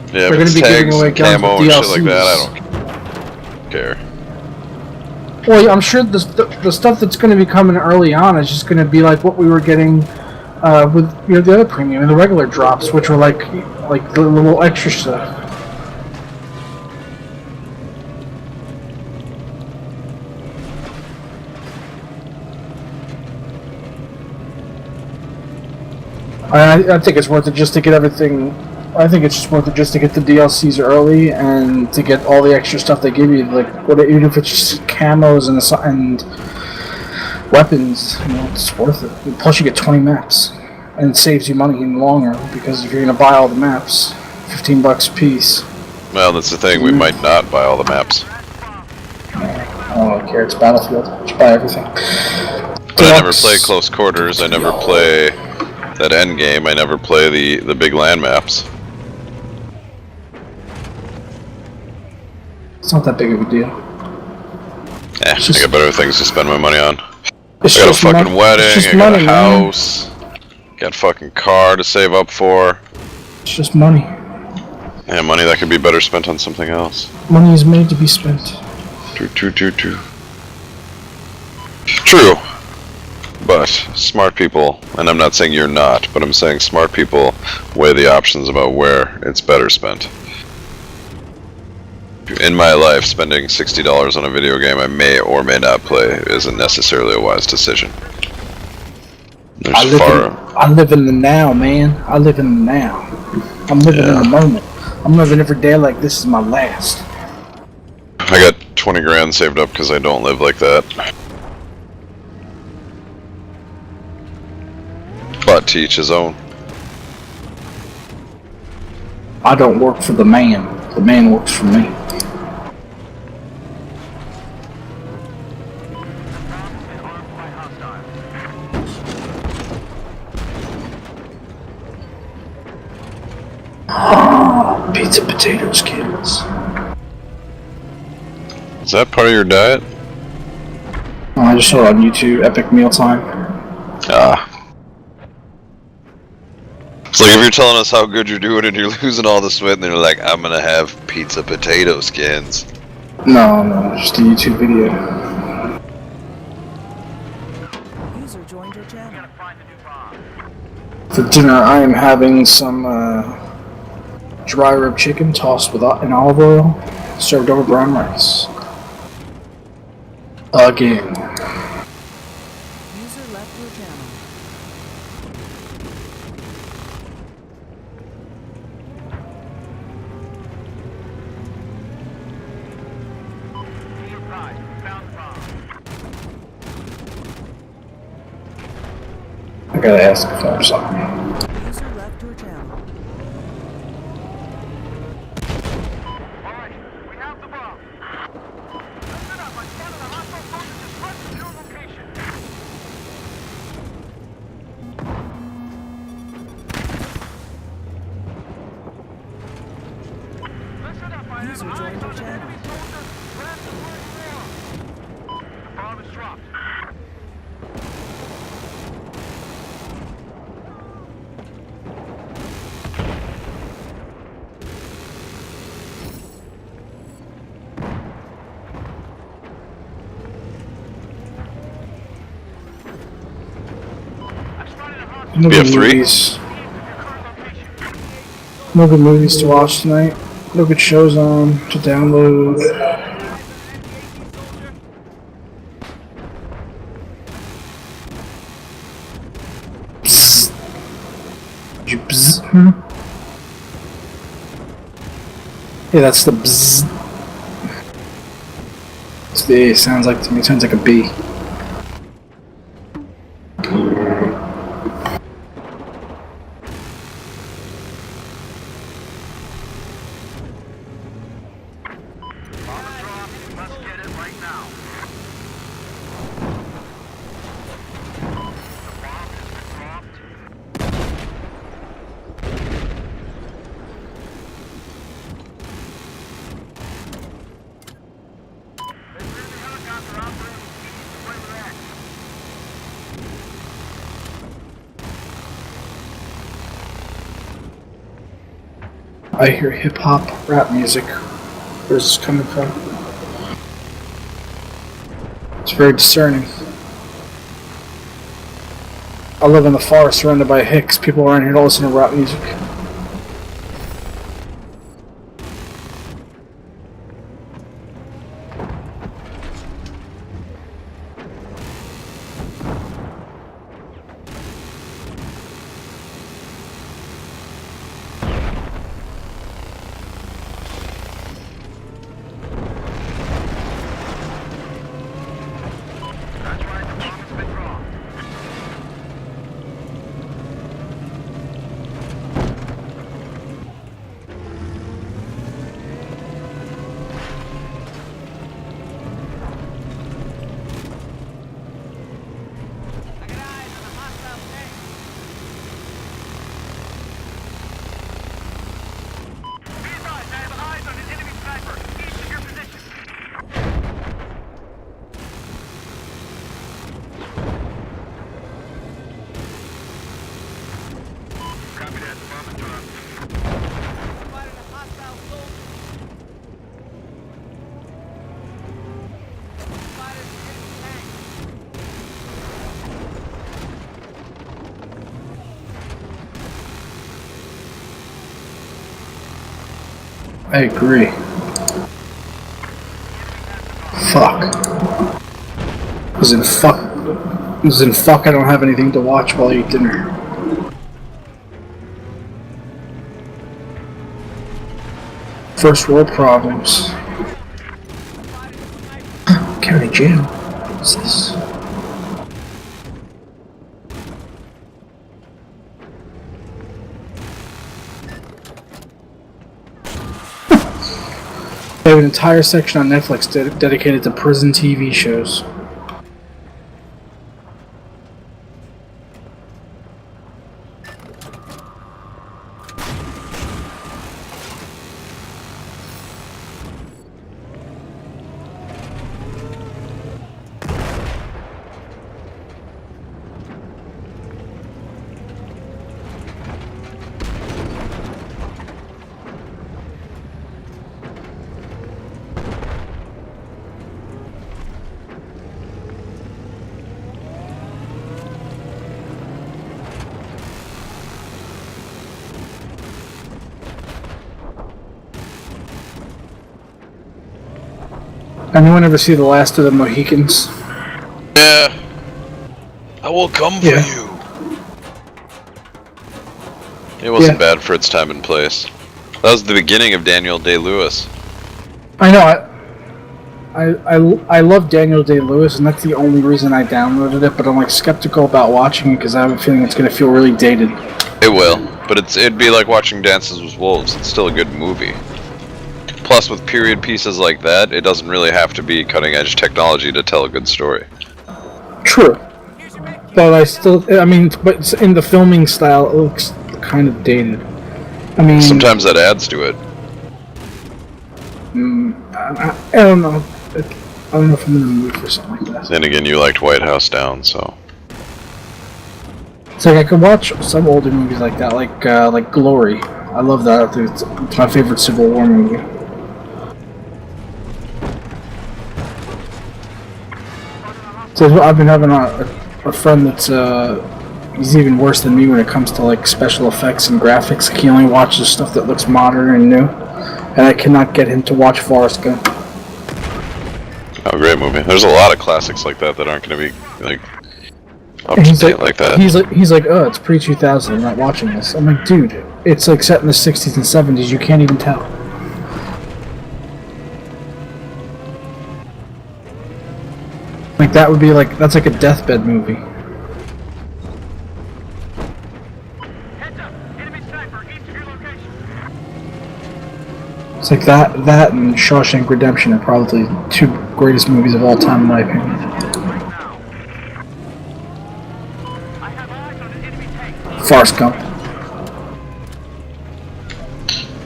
Yeah, They're going to be giving away guns camo with and DLCs. shit like that, I don't care. Well, I'm sure the stuff that's going to be coming early on is just going to be like what we were getting with the other premium and the regular drops, which were like the little extra stuff. I think it's worth it just to get everything. I think it's just worth it just to get the DLCs early and to get all the extra stuff they give you, like even if it's just camos and weapons. It's worth it. And plus, you get 20 maps, and it saves you money in the long run because if you're gonna buy all the maps, $15 a piece. Well, that's the thing. We might not buy all the maps. I don't care. It's Battlefield. Just buy everything. But I never play close quarters. I never play that end game. I never play the big land maps. It's not that big of a deal. I got better things to spend my money on. I got a fucking wedding, I got a house, got a fucking car to save up for. It's just money. Yeah, money that could be better spent on something else. Money is made to be spent. True. But smart people, and I'm not saying you're not, but I'm saying smart people weigh the options about where it's better spent. In my life, spending $60 on a video game I may or may not play isn't necessarily a wise decision. I live in the now, man. I live in the now. I'm living in the moment. I'm living every day like this is my last. I got 20 grand saved up because I don't live like that. But to each his own. I don't work for the man. The man works for me. Pizza, potatoes, kids. Is that part of your diet? Oh, I just saw it on YouTube. Epic mealtime. It's like if you're telling us how good you're doing and you're losing all this weight, and then you're like, I'm gonna have pizza potato skins. No, just a YouTube video. User joined your channel. For dinner, I am having some dry rib chicken tossed with an olive oil, served over brown rice. Again. User left your channel. I gotta ask for something. User left your channel. Alright, we have the bomb. Listen up, I spotted a hostile soldier just west of your location. Listen up, I have User eyes joined your on an channel. enemy soldier west of where you are. The bomb is dropped. No We have good three? movies. No good movies to watch tonight. No good shows on to download. Bzz. Did you bzz? Yeah, that's the bzz. That's the A. Sounds like to me. It sounds like a B. Let's get it right now. The bomb has been dropped. There's a helicopter out there. I hear hip hop rap music. Where's this coming from? It's very discerning. I live in the forest surrounded by hicks. People around here don't listen to rap music. That's right, the bomb has been dropped. I got eyes on a hostile tank. Be advised, I have eyes on an enemy sniper. East of your position. Copy that. The bomb is dropped. Spotted a hostile soldier. Spotted an enemy tank. I agree. Fuck. As in fuck. As in fuck, I don't have anything to watch while I eat dinner. First world problems. County jail. What's this? They have an entire section on Netflix dedicated to prison TV shows. Anyone ever see The Last of the Mohicans? Yeah. I will come for Yeah. you. It wasn't bad for its time and place. That was the beginning of Daniel Day-Lewis. I know. I love Daniel Day-Lewis, and that's the only reason I downloaded it. But I'm like skeptical about watching it because I have a feeling it's gonna feel really dated. It will, but it'd be like watching Dances with Wolves. It's still a good movie. Plus, with period pieces like that, it doesn't really have to be cutting-edge technology to tell a good story. True. But I mean, but in the filming style, it looks kind of dated. I mean, Sometimes that adds to it. I don't know. I don't know if I'm in the mood for something like that. Then again, you liked White House Down, so... It's like I could watch some older movies like that, like Glory. I love that. I think it's my favorite Civil War movie. So I've been having a friend that's he's even worse than me when it comes to like special effects and graphics. Like, he only watches stuff that looks modern and new, and I cannot get him to watch Forrest Gump. Oh, great movie. There's a lot of classics like that that aren't going to be, like, up And to he's date like that. He's like, oh, it's pre-2000. I'm not watching this. I'm like, dude, it's like set in the 60s and 70s. You can't even tell. Like that would be like that's like a deathbed movie. Heads up! Enemy sniper east of your location. It's like that and Shawshank Redemption are probably the two greatest movies of all time in my opinion. Right now. I have eyes on an enemy tank. Forrest Gump.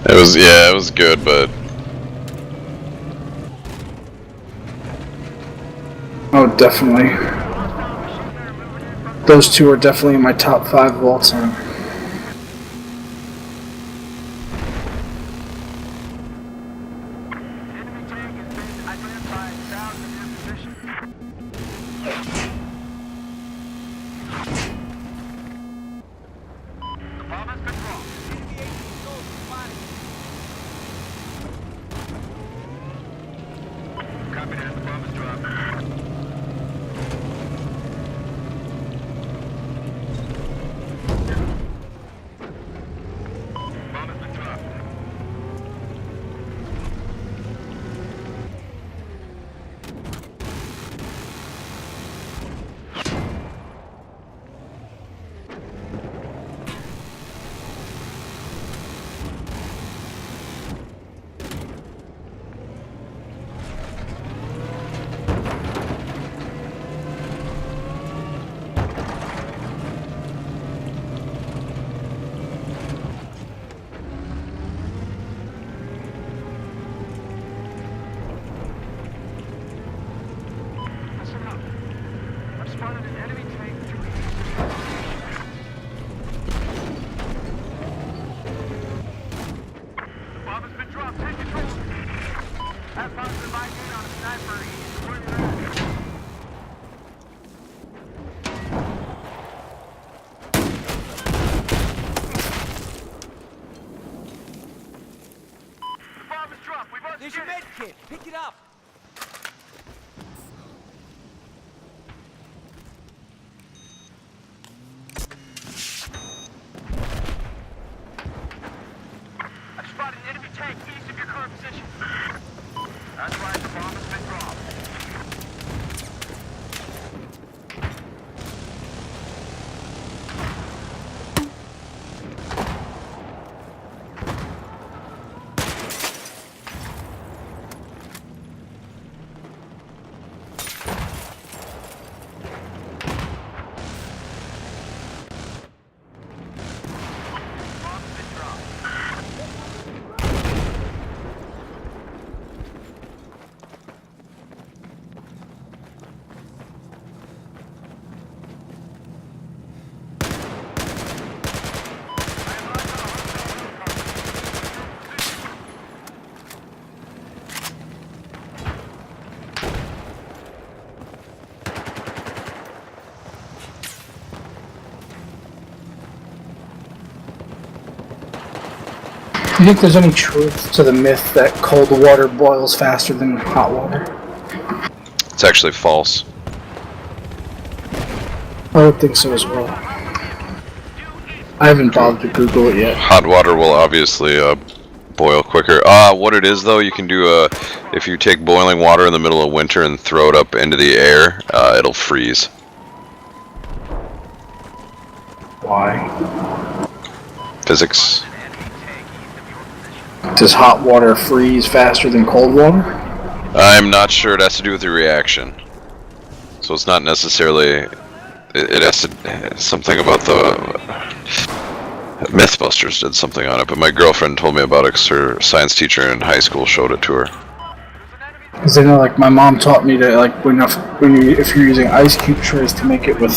It was good, but... Oh, definitely. Those two are definitely in my top 5 of all time. Have positive ID on a sniper east. Where you at? The bomb is dropped. We must There's get your it. med kit. Pick it up. I've spotted an enemy tank east of your current position. That's right, the bomb has been dropped. Bomb has been dropped. Do you think there's any truth to the myth that cold water boils faster than hot water? It's actually false. I would think so as well. I haven't bothered to Google it yet. Hot water will obviously boil quicker. What it is though, you can do if you take boiling water in the middle of winter and throw it up into the air, it'll freeze. Why? Physics. Does hot water freeze faster than cold water? I'm not sure. It has to do with the reaction. So it's not necessarily. It has to something about the Mythbusters did something on it, but my girlfriend told me about it 'cause her science teacher in high school showed it to her. Because I know, like, my mom taught me to, like, if you're using ice cube trays, to make it with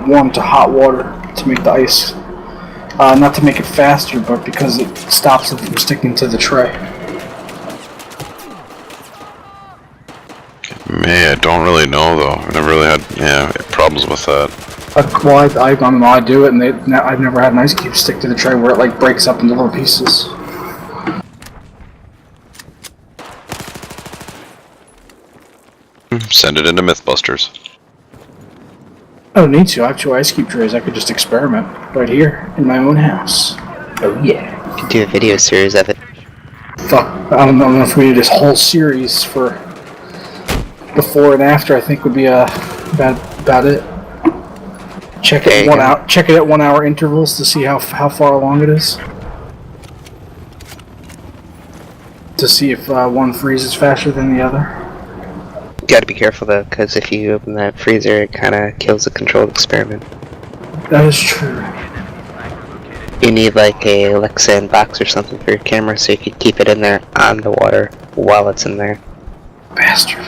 warm to hot water to make the ice. Not to make it faster, but because it stops it from sticking to the tray. Man, I don't really know though. I've never really had problems with that. Well, I don't know. I do it, and I've never had an ice cube stick to the tray where it, like, breaks up into little pieces. Send it into Mythbusters. I don't need to. I have 2 ice cube trays. I could just experiment right here in my own house. Oh yeah. You could do a video series of it. Fuck. I don't know if we need this whole series for before and after. I think would be about it. Check it Check it at 1 hour intervals to see how far along it is. To see if one freezes faster than the other. You gotta be careful though, because if you open that freezer, it kinda kills the controlled experiment. That is true. You need like a Lexan box or something for your camera so you can keep it in there on the water while it's in there. Bastard.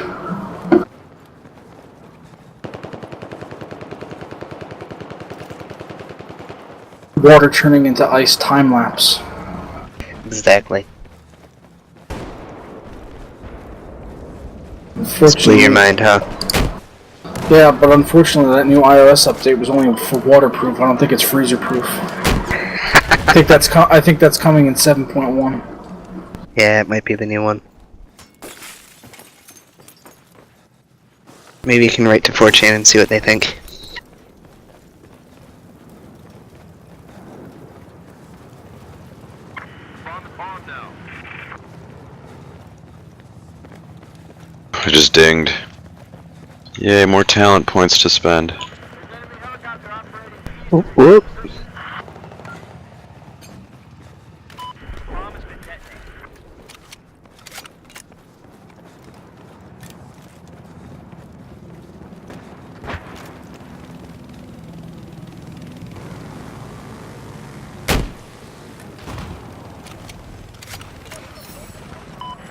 Water turning into ice time lapse. Exactly. Blew Unfortunately, your mind, huh? yeah, but unfortunately that new iOS update was only for waterproof. I don't think it's freezer proof. I think that's coming in 7.1. Yeah, it might be the new one. Maybe you can write to 4chan and see what they think. Bomb is on now. I just dinged. Yay, more talent points to spend. There's enemy helicopter operating east. Whoop, whoop. Bomb has been detonated.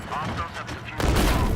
Hostiles have defused the bomb.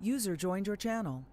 User joined your channel.